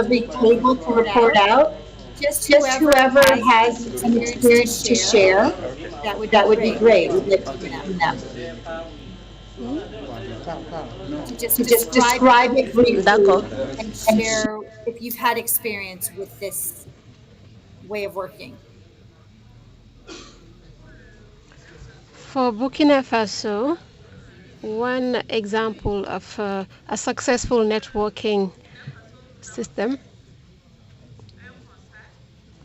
be able to report out. Just whoever has an experience to share, that would be great. We'd like to hear from them. To just describe it briefly D'accord. and share if you've had experience with this way of working. For Burkina Faso, one example of a successful networking system,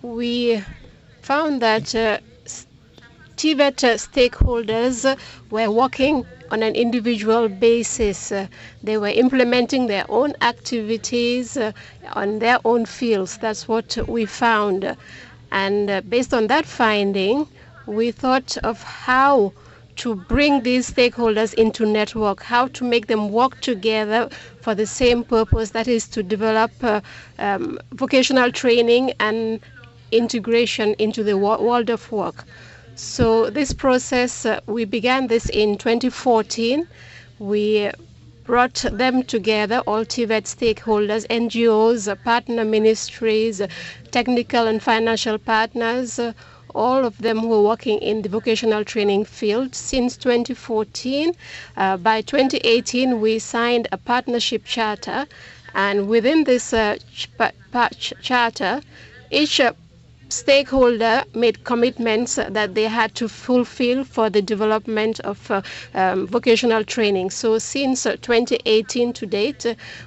we found that TVET stakeholders were working on an individual basis. They were implementing their own activities on their own fields. That's what we found. And based on that finding, we thought of how to bring these stakeholders into network, how to make them work together for the same purpose, that is to develop vocational training and integration into the world of work. So this process, we began this in 2014. We brought them together, all TVET stakeholders, NGOs, partner ministries, technical and financial partners, all of them who were working in the vocational training field since 2014. By 2018, we signed a partnership charter, and within this charter, each stakeholder made commitments that they had to fulfill for the development of vocational training. So since 2018 to date,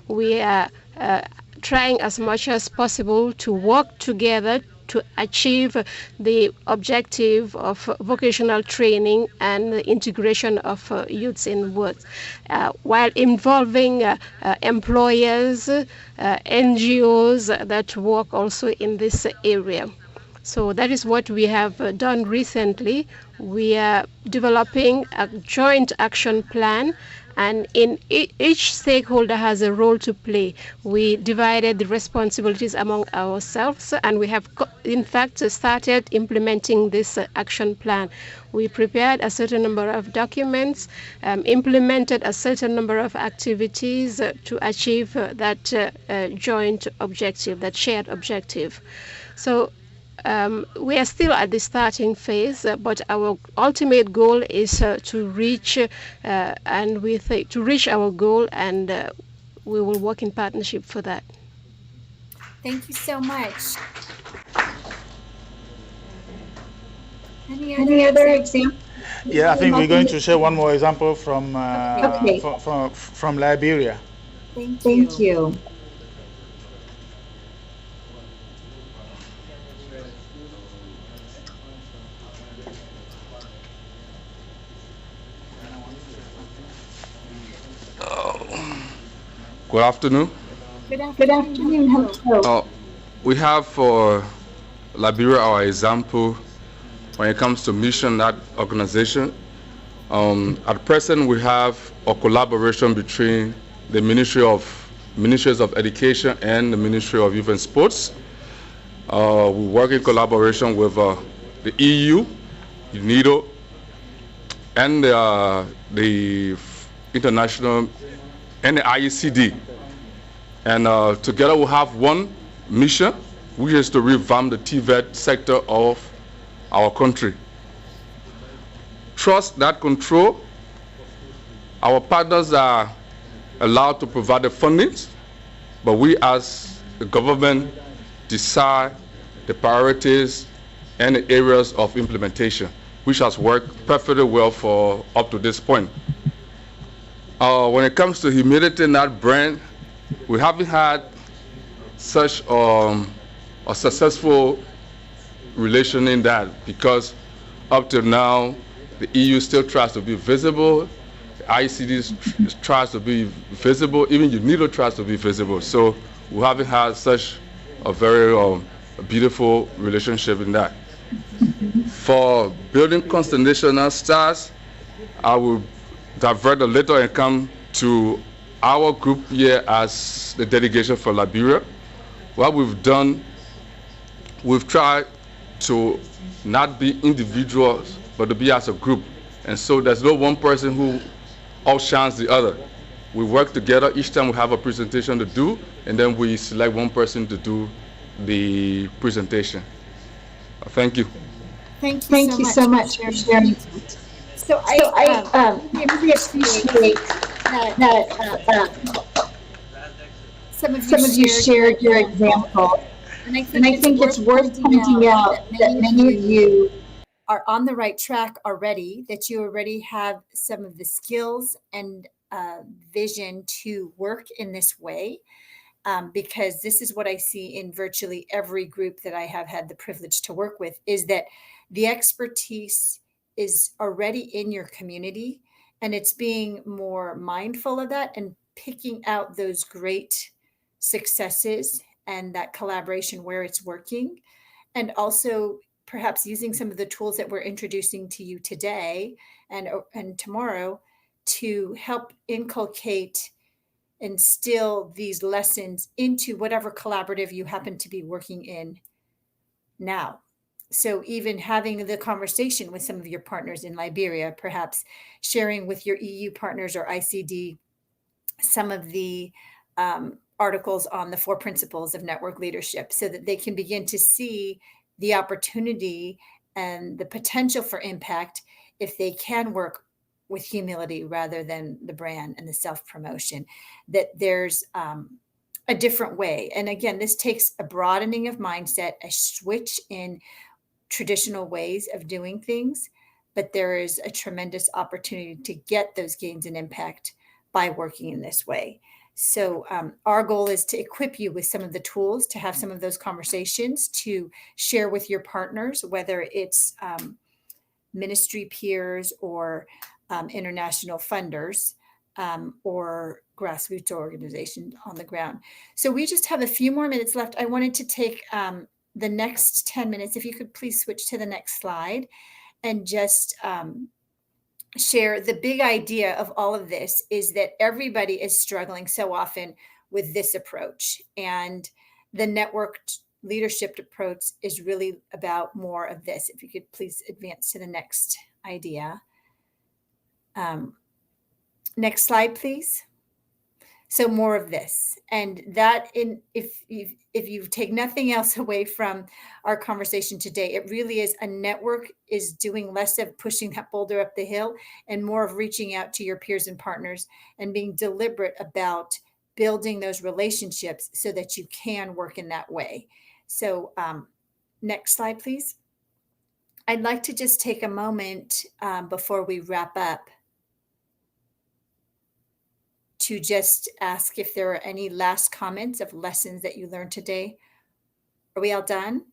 we are trying as much as possible to work together to achieve the objective of vocational training and the integration of youths in work, while involving employers, NGOs that work also in this area. So that is what we have done recently. We are developing a joint action plan, and in each stakeholder has a role to play. We divided the responsibilities among ourselves, and we have in fact started implementing this action plan. We prepared a certain number of documents, implemented a certain number of activities to achieve that joint objective, that shared objective. So we are still at the starting phase, but our ultimate goal is to reach our goal, and we will work in partnership for that. Thank you so much. Any other examples? Yeah, I think we're going to share one more example from Okay. from Liberia. Thank you. Good afternoon. Good Good afternoon. Hello. We have for Liberia our example when it comes to mission, that organization. At present, we have a collaboration between the Ministries of Education and the Ministry of Youth and Sports. We work in collaboration with the EU, UNIDO, and the international and the IECD. And together we have one mission, which is to revamp the TVET sector of our country. Trust that control. Our partners are allowed to provide the funding, but we as the government decide the priorities and the areas of implementation, which has worked perfectly well for up to this point. When it comes to humility in that brand, we haven't had such a successful relation in that, because up to now, the EU still tries to be visible, the ICD tries to be visible, even UNIDO tries to be visible. So we haven't had such a very beautiful relationship in that. For building constellational stars, I will divert a little and come to our group here as the delegation for Liberia. What we've done, we've tried to not be individuals, but to be as a group. And so there's no one person who outshines the other. We work together. Each time we have a presentation to do, and then we select one person to do the presentation. Thank you. Thank you so much for sharing. So I really appreciate that some of you shared your example. And I think it's worth pointing out that many of you are on the right track already, that you already have some of the skills and vision to work in this way. Because this is what I see in virtually every group that I have had the privilege to work with, is that the expertise is already in your community, and it's being more mindful of that and picking out those great successes and that collaboration where it's working, and also perhaps using some of the tools that we're introducing to you today and tomorrow to help inculcate and instill these lessons into whatever collaborative you happen to be working in now. So even having the conversation with some of your partners in Liberia, perhaps sharing with your EU partners or ICD some of the articles on the 4 principles of network leadership, so that they can begin to see the opportunity and the potential for impact if they can work with humility rather than the brand and the self-promotion, that there's a different way. And again, this takes a broadening of mindset, a switch in traditional ways of doing things, but there is a tremendous opportunity to get those gains and impact by working in this way. So our goal is to equip you with some of the tools to have some of those conversations, to share with your partners, whether it's ministry peers or international funders or grassroots organizations on the ground. So we just have a few more minutes left. I wanted to take the next 10 minutes, if you could please switch to the next slide, and just share the big idea of all of this is that everybody is struggling so often with this approach. And the networked leadership approach is really about more of this. If you could please advance to the next idea. Next slide, please. So more of this, and that if you take nothing else away from our conversation today, it really is a network is doing less of pushing that boulder up the hill and more of reaching out to your peers and partners and being deliberate about building those relationships so that you can work in that way. So next slide, please. I'd like to just take a moment before we wrap up to just ask if there are any last comments of lessons that you learned today. Are we all done?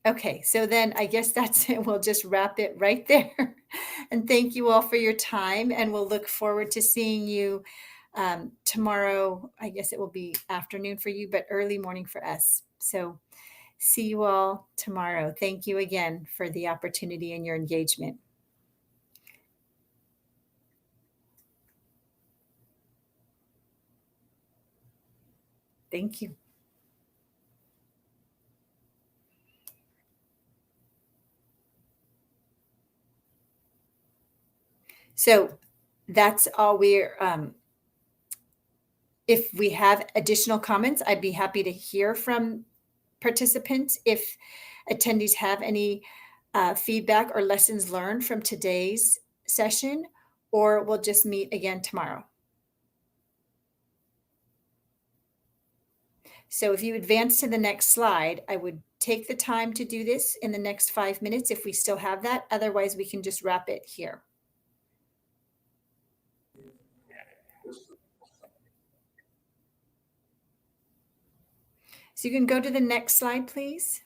Okay, so then I guess that's it. We'll just wrap it right there. And thank you all for your time. And we'll look forward to seeing you tomorrow. I guess it will be afternoon for you, but early morning for us. So see you all tomorrow. Thank you again for the opportunity and your engagement. Thank you. So that's all we're, if we have additional comments, I'd be happy to hear from participants. If attendees have any feedback or lessons learned from today's session, or we'll just meet again tomorrow. So if you advance to the next slide, I would take the time to do this in the next 5 minutes if we still have that. Otherwise, we can just wrap it here. So you can go to the next slide, please.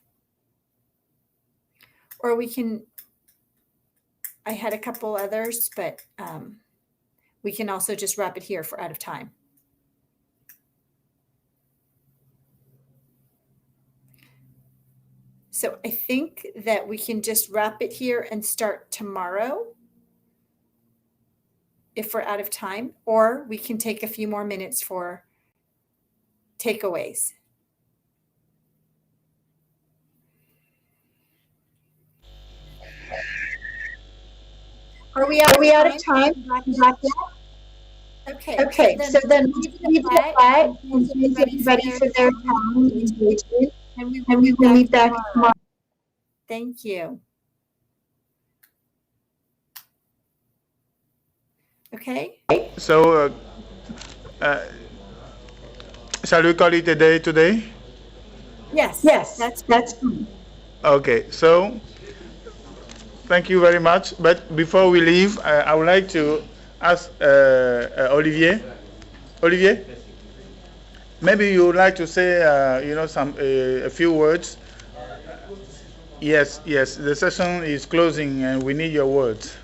Or we can, I had a couple others, but we can also just wrap it here for out of time. So I think that we can just wrap it here and start tomorrow if we're out of time, or we can take a few more minutes for takeaways. Are we out of time? Okay, so then leave it quiet and thank everybody for their time and engagement, and we will meet back tomorrow. Thank you. Okay. So, shall we call it a day today? Yes. That's fine. Okay, so thank you very much. But before we leave, I would like to ask Olivier. Olivier, maybe you would like to say, a few words. Yes. The session is closing, and we need your words.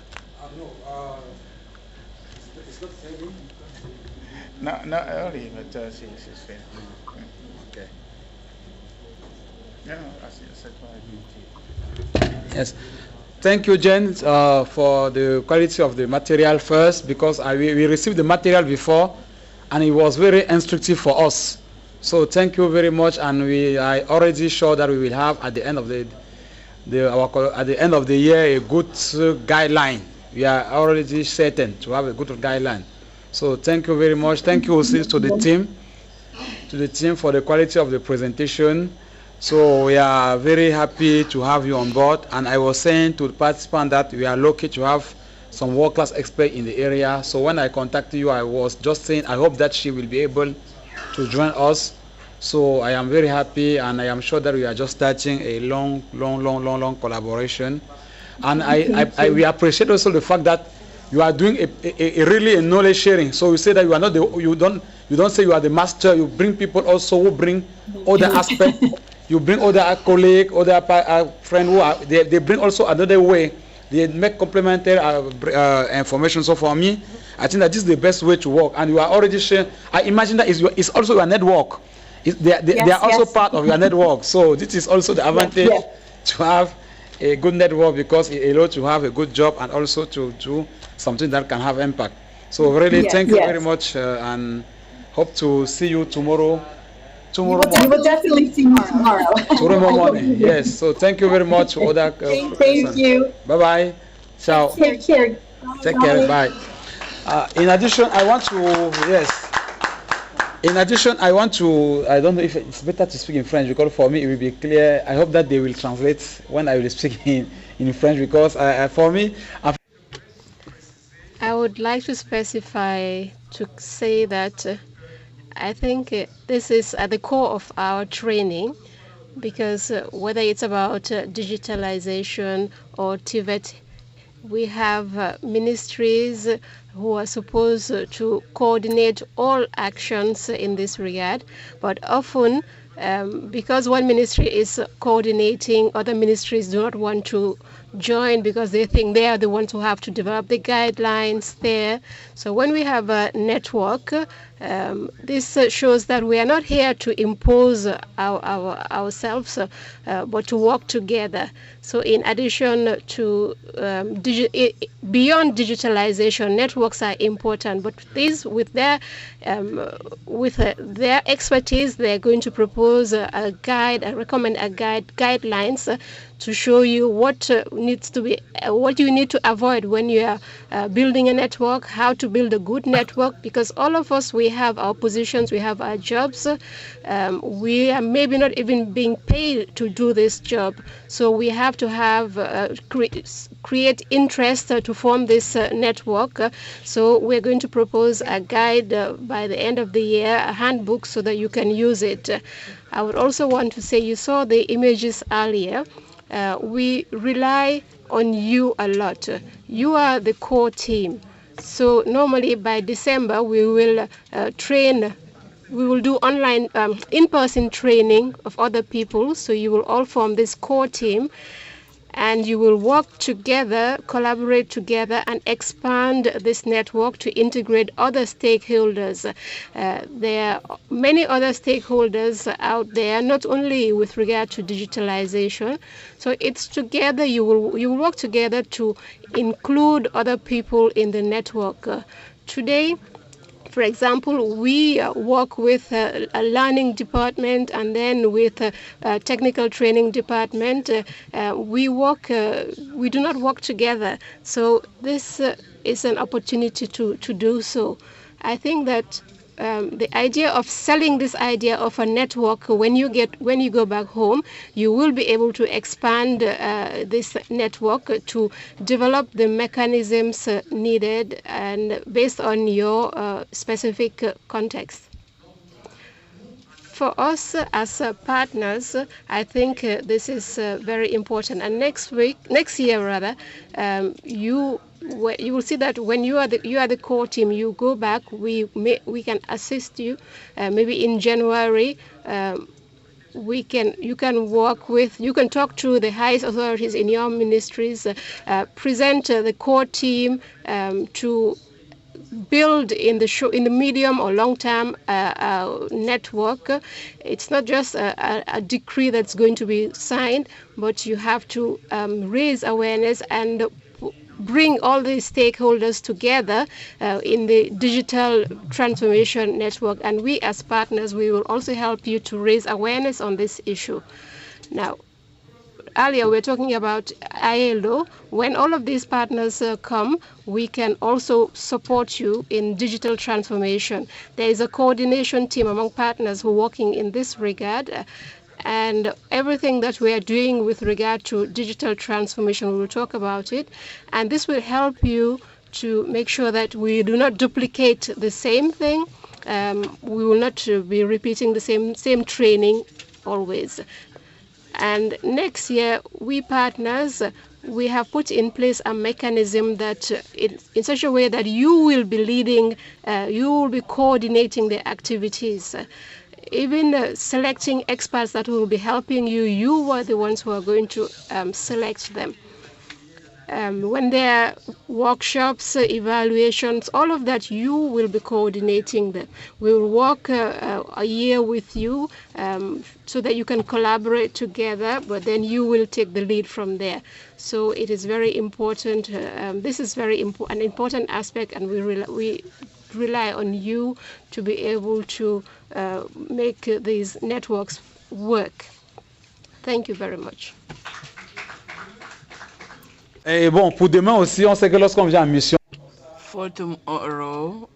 Not early, but she's finished. Okay. No, I said Yes. Thank you, Jen, for the quality of the material first, because we received the material before, and it was very instructive for us. So thank you very much, and we are already sure that we will have at the end of the year a good guideline. We are already certain to have a good guideline. So thank you very much. Thank you also to the team for the quality of the presentation. So we are very happy to have you on board. And I was saying to the participants that we are lucky to have some world-class experts in the area. So when I contacted you, I was just saying I hope that she will be able to join us. So I am very happy, and I am sure that we are just starting a long collaboration. And we appreciate also the fact that you are doing a really knowledge sharing. So you say that you are not you don't say you are the master. You bring people also who bring other aspects. You bring other colleagues, other friends who are they bring also another way. They make complementary information. So for me, I think that this is the best way to work. And you are already sharing. I imagine that it's also your network. They are also part of your network. So this is also the advantage to have a good network, because it allows you to have a good job and also to do something that can have impact. So really, thank you very much, and hope to see you tomorrow. We will definitely see you tomorrow. Tomorrow morning. Yes. So thank you very much for that. Thank you. Bye bye. Ciao. Take care. Take care. Bye. In addition, I want to, I don't know if it's better to speak in French, because for me it will be clear. I hope that they will translate when I will speak in French, because for me, I would like to specify to say that I think this is at the core of our training, because whether it's about digitalization or TVET, we have ministries who are supposed to coordinate all actions in this regard, but often because one ministry is coordinating, other ministries do not want to join because they think they are the ones who have to develop the guidelines there. So when we have a network, this shows that we are not here to impose ourselves, but to work together. So in addition to beyond digitalization, networks are important, but these with their expertise, they're going to propose a guide, recommend a guidelines to show you what needs to be, what you need to avoid when you are building a network, how to build a good network, because all of us, we have our positions, we have our jobs, we are maybe not even being paid to do this job, so we have to have create interest to form this network. So we're going to propose a guide by the end of the year, a handbook, so that you can use it. I would also want to say, you saw the images earlier. We rely on you a lot. You are the core team. So normally by December we will train. We will do online, in-person training of other people. So you will all form this core team, and you will work together, collaborate together, and expand this network to integrate other stakeholders. There are many other stakeholders out there, not only with regard to digitalization. So it's together, you will work together to include other people in the network. Today, for example, we work with a learning department, and then with a technical training department. We do not work together. So this is an opportunity to do so. I think that the idea of selling this idea of a network, when you go back home, you will be able to expand this network to develop the mechanisms needed and based on your specific context. For us as partners, I think this is very important. And next year rather, you will see that when you are the core team, you go back. We can assist you. Maybe in January, you can talk to the highest authorities in your ministries, present the core team to build in the medium or long term network. It's not just a decree that's going to be signed, but you have to raise awareness and bring all the stakeholders together in the digital transformation network. And we as partners, we will also help you to raise awareness on this issue. Now, earlier we were talking about ILO. When all of these partners come, we can also support you in digital transformation. There is a coordination team among partners who are working in this regard. And everything that we are doing with regard to digital transformation, we will talk about it. And this will help you to make sure that we do not duplicate the same thing. We will not be repeating the same training always. And next year, we partners, we have put in place a mechanism that in such a way that you will be leading, you will be coordinating the activities. Even selecting experts that will be helping you, you are the ones who are going to select them. When there are workshops, evaluations, all of that, you will be coordinating them. We will work a year with you so that you can collaborate together, but then you will take the lead from there. So it is very important. This is an important aspect, and we rely on you to be able to make these networks work. Thank you very much. Et bon, pour demain aussi, on sait que lorsqu'on vient en mission. For tomorrow,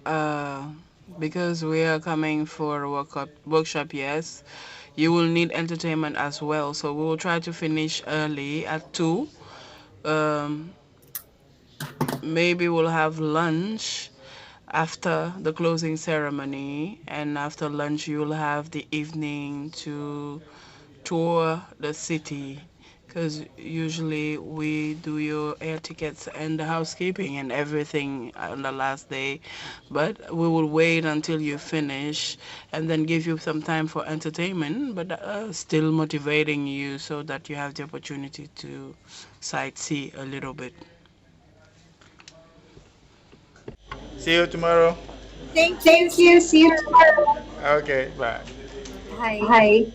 because we are coming for a workshop, yes, you will need entertainment as well. So we will try to finish early at 2. Maybe we'll have lunch after the closing ceremony, and after lunch you will have the evening to tour the city, because usually we do your air tickets and the housekeeping and everything on the last day, but we will wait until you finish and then give you some time for entertainment, but still motivating you so that you have the opportunity to sightsee a little bit. See you tomorrow. Thank you. See you tomorrow. Okay, bye. Hi.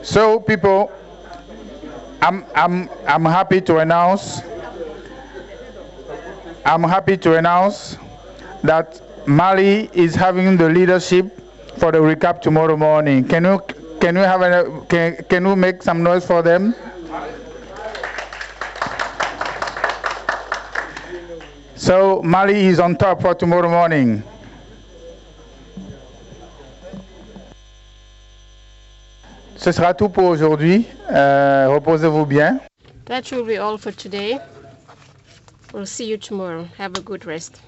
So, people, I'm happy to announce. I'm happy to announce that Mali is having the leadership for the recap tomorrow morning. Can you make some noise for them? So Mali is on top for tomorrow morning. Ce sera tout pour aujourd'hui. Reposez-vous bien. That will be all for today. We'll see you tomorrow. Have a good rest.